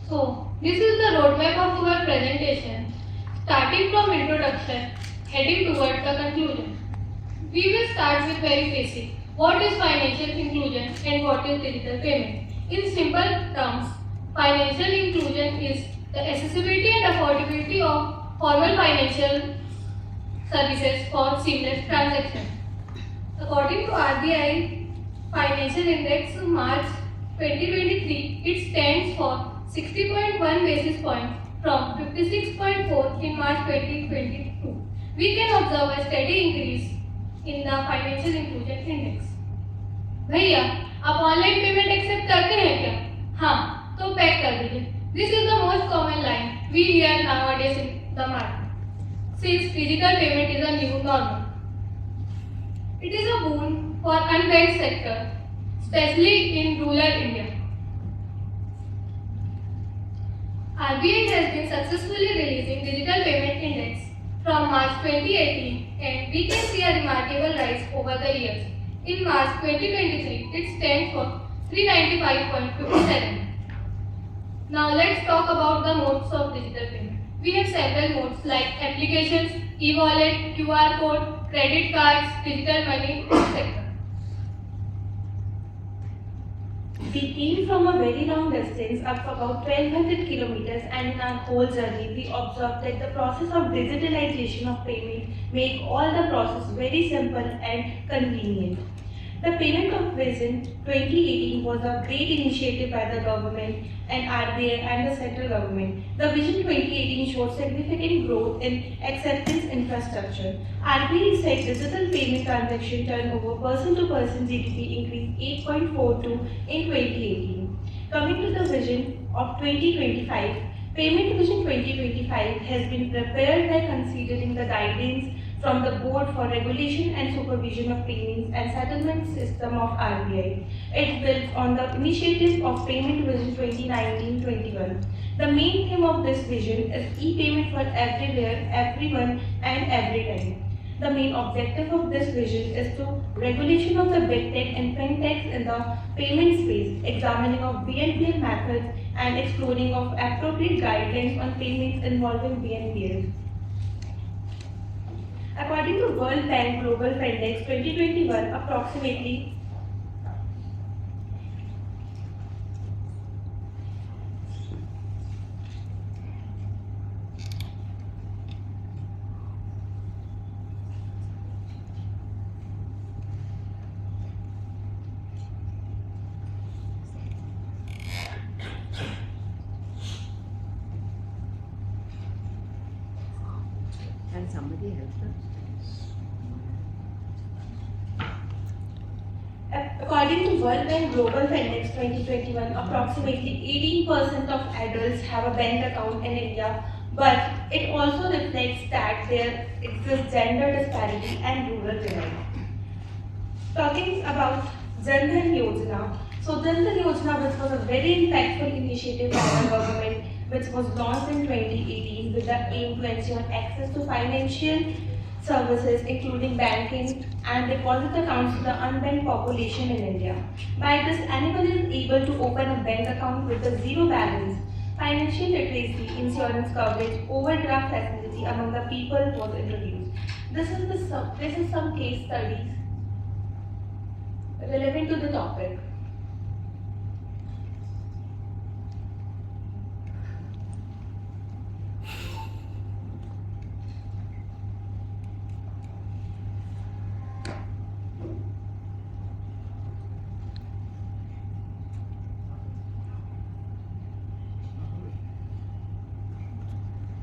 So, this is the roadmap of our presentation, starting from introduction, heading towards the conclusion. We will start with very basic. What is financial inclusion and what is digital payment? In simple terms, financial inclusion is the accessibility and affordability of formal financial services for seamless transactions. According to RBI Financial Index March 2023, it stands for 60.1 basis points from 56.4 in March 2022. We can observe a steady increase in the Financial Inclusion Index. भैया आप online payment accept करते हैं क्या? हाँ, तो pack कर दीजिए. This is the most common line we hear nowadays in the market. Since digital payment is a new normal. It is a boon for unbanked sector, especially in rural India. RBI has been successfully releasing Digital Payment Index from March 2018 and we can see a remarkable rise over the years. In March 2023, it stands for 395.57. Now let's talk about the modes of digital payment. We have several modes like applications, e-wallet, QR code, credit cards, digital money, etc. We came from a very long distance, up about 1200 kilometers, and in our whole journey, we observed that the process of digitalization of payment make all the process very simple and convenient. The Payment of Vision 2018 was a great initiative by the government and RBI and the central government. The Vision 2018 showed significant growth in acceptance infrastructure. RBI said digital payment transaction turnover person to person GDP increased 8.42 in 2018. Coming to the Vision of 2025, Payment Vision 2025 has been prepared by considering the guidance from the Board for Regulation and Supervision of Payments and Settlement System of RBI. It builds on the initiative of Payment Vision 2019-21. The main theme of this vision is e-payment for everywhere, everyone and every time. The main objective of this vision is to regulation of the big tech and fintechs in the payment space, examining of BNPL methods and exploring of appropriate guidelines on payments involving BNPL. According to World Bank Global Index 2021, approximately Can somebody help them? According to World Bank Global Index 2021, approximately 18% of adults have a bank account in India, but it also reflects that there exists gender disparity and rural divide. Talking about Jan Dhan Yojana. So Jan Dhan Yojana, which was a very impactful initiative by the government, which was launched in 2018 with the aim to ensure access to financial services including banking and deposit accounts to the unbanked population in India. By this, anyone is able to open a bank account with a zero balance. Financial literacy, insurance coverage, overdraft facility among the people was introduced. This is some case studies relevant to the topic.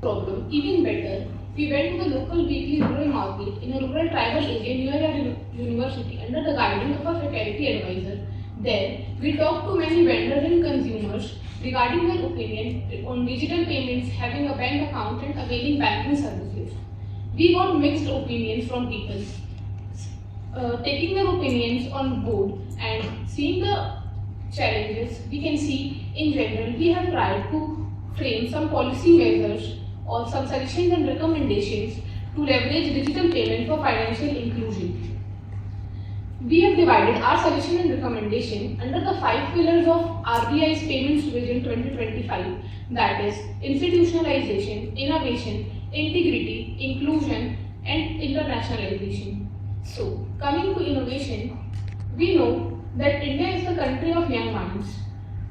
Problem. Even better, we went to the local weekly rural market in a rural tribal area near a university under the guidance of a faculty advisor. There, we talked to many vendors and consumers regarding their opinion on digital payments, having a bank account and availing banking services. We got mixed opinions from people. Taking their opinions on board and seeing the challenges, we can see in general we have tried to frame some policy measures or some suggestions and recommendations to leverage digital payment for financial inclusion. We have divided our suggestion and recommendation under the 5 pillars of RBI's Payments Vision 2025, that is institutionalization, innovation, integrity, inclusion, and internationalization. So, coming to innovation, we know that India is the country of young minds.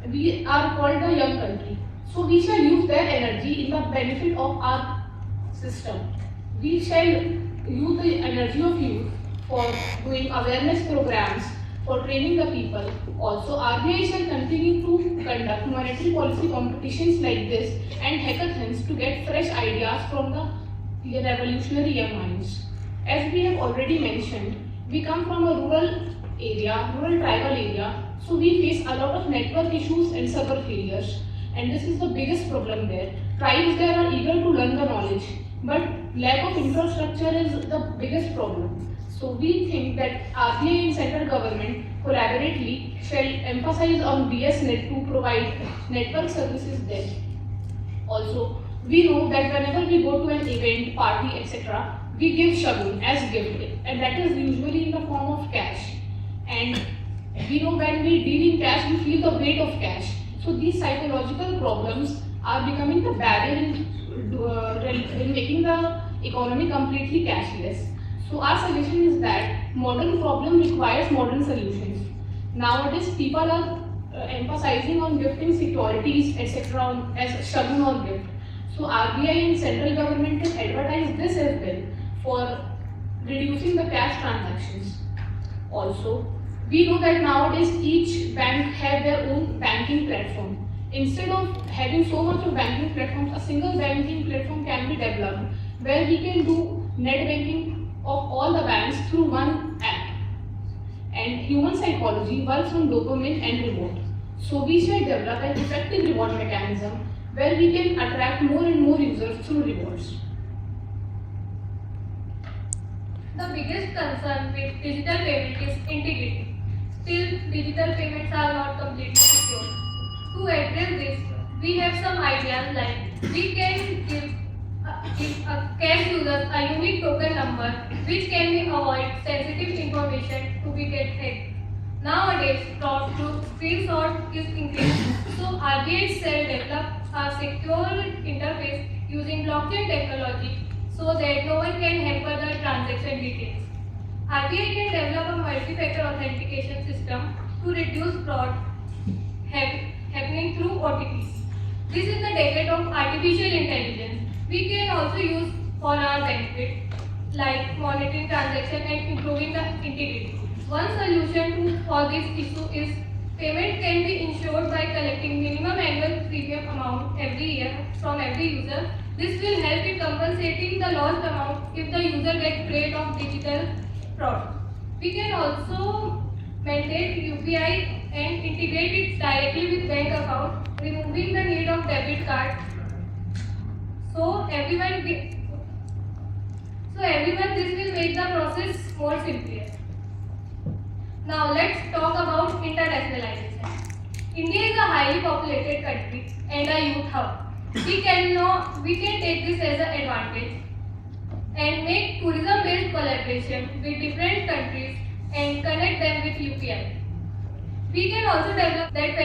We are called the young country. So, we shall use their energy in the benefit of our system. We shall use the energy of youth for doing awareness programs, for training the people. Also, RBI shall continue to conduct monetary policy competitions like this and hackathons to get fresh ideas from the revolutionary young minds. As we have already mentioned, we come from a rural area, rural tribal area, so we face a lot of network issues and server failures. And this is the biggest problem there. Tribes there are eager to learn the knowledge, but lack of infrastructure is the biggest problem. So we think that RBI and central government collaboratively shall emphasize on BSNet to provide network services there. Also, we know that whenever we go to an event, party, etc., we give shagun as gift, and that is usually in the form of cash. And we know when we deal in cash, we feel the weight of cash. So these psychological problems are becoming the barrier in making the economy completely cashless. So our suggestion is that modern problem requires modern solutions. Nowadays, people are emphasizing on gifting securities, etc., as shagun or gift. So RBI and central government can advertise this as well for reducing the cash transactions. Also, we know that nowadays each bank have their own banking platform. Instead of having so much of banking platforms, a single banking platform can be developed where we can do net banking of all the banks through one app. And human psychology works on dopamine and reward. So we should develop an effective reward mechanism where we can attract more and more users through rewards. The biggest concern with digital payment is integrity. Still, digital payments are not completely secure. To address this, we have some ideas like we can give a cash users a unique token number which can be avoid sensitive information to be get hacked. Nowadays, fraud through screenshot is increasing, so RBI shall develop a secure interface using blockchain technology so that no one can hamper the transaction details. RBI can develop a multi-factor authentication system to reduce fraud happening through OTPs. This is the decade of artificial intelligence. We can also use for our benefit, like monitoring transaction and improving the integrity. One solution for this issue is payment can be ensured by collecting minimum annual premium amount every year from every user. This will help in compensating the lost amount if the user gets preyed of digital fraud. We can also maintain UPI and integrate it directly with bank account, removing the need of debit card. So everyone, this will make the process more simpler. Now let's talk about internationalization. India is a highly populated country and a youth hub. We can take this as an advantage and make tourism-based collaboration with different countries and connect them with UPI. We can also develop that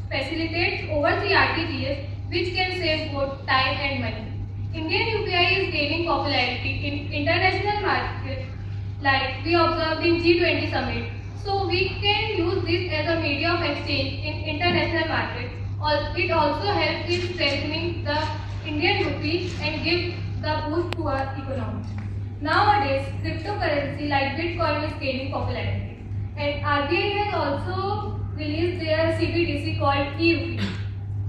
facilitates overseas RTGS, which can save both time and money. Indian UPI is gaining popularity in international markets, like we observed in G20 summit. So we can use this as a medium of exchange in international markets. It also helps in strengthening the Indian rupee and give the boost to our economy. Nowadays, cryptocurrency like Bitcoin is gaining popularity, and RBI has also released their CBDC called e-rupee,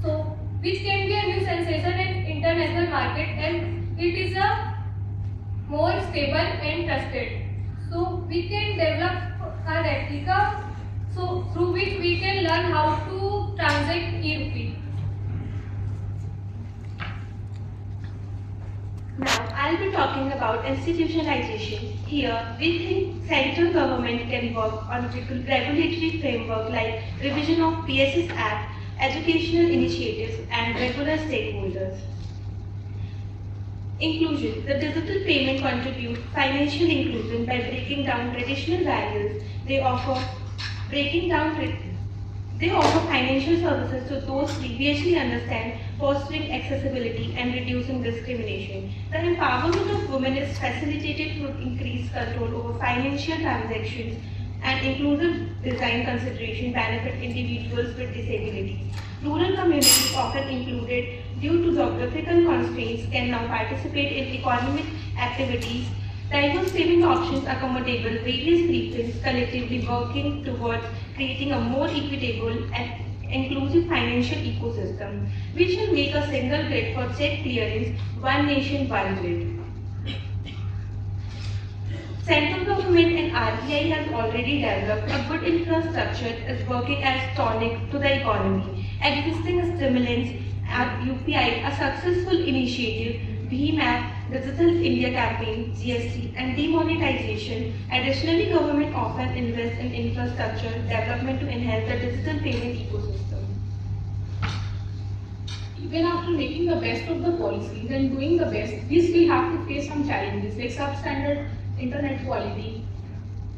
so which can be a new sensation in international market, and it is a more stable and trusted. So we can develop a replica, so through which we can learn how to transact e-rupee. Now, I'll be talking about institutionalization. Here, we think central government can work on regulatory framework like revision of PSS Act, educational initiatives, and regular stakeholders. Inclusion. The digital payment contributes financial inclusion by breaking down traditional barriers. They offer financial services to those previously understand, fostering accessibility and reducing discrimination. The empowerment of women is facilitated through increased control over financial transactions, and inclusive design consideration benefit individuals with disabilities. Rural communities, often included due to geographical constraints, can now participate in economic activities. Diverse payment options accommodate various preferences, collectively working towards creating a more equitable and inclusive financial ecosystem. We shall make a single grid for check clearance, one nation, one grid. Central government and RBI has already developed a good infrastructure is working as tonic to the economy. Existing stimulants at UPI, a successful initiative, BHIM-app, Digital India Campaign, GST, and demonetization. Additionally, government often invests in infrastructure development to enhance the digital payment ecosystem. Even after making the best of the policies and doing the best, we still have to face some challenges like substandard internet quality,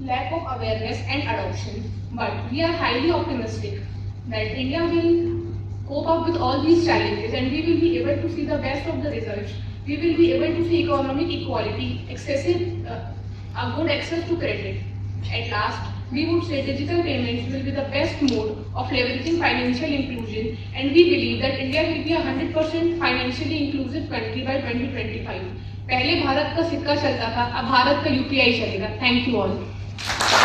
lack of awareness and adoption. But we are highly optimistic that India will cope up with all these challenges and we will be able to see the best of the results. We will be able to see economic equality, a good access to credit. At last, we would say digital payments will be the best mode of leveraging financial inclusion, and we believe that India will be a 100% financially inclusive country by 2025. पहले भारत का सिक्का चलता था, अब भारत का UPI चलेगा. Thank you all.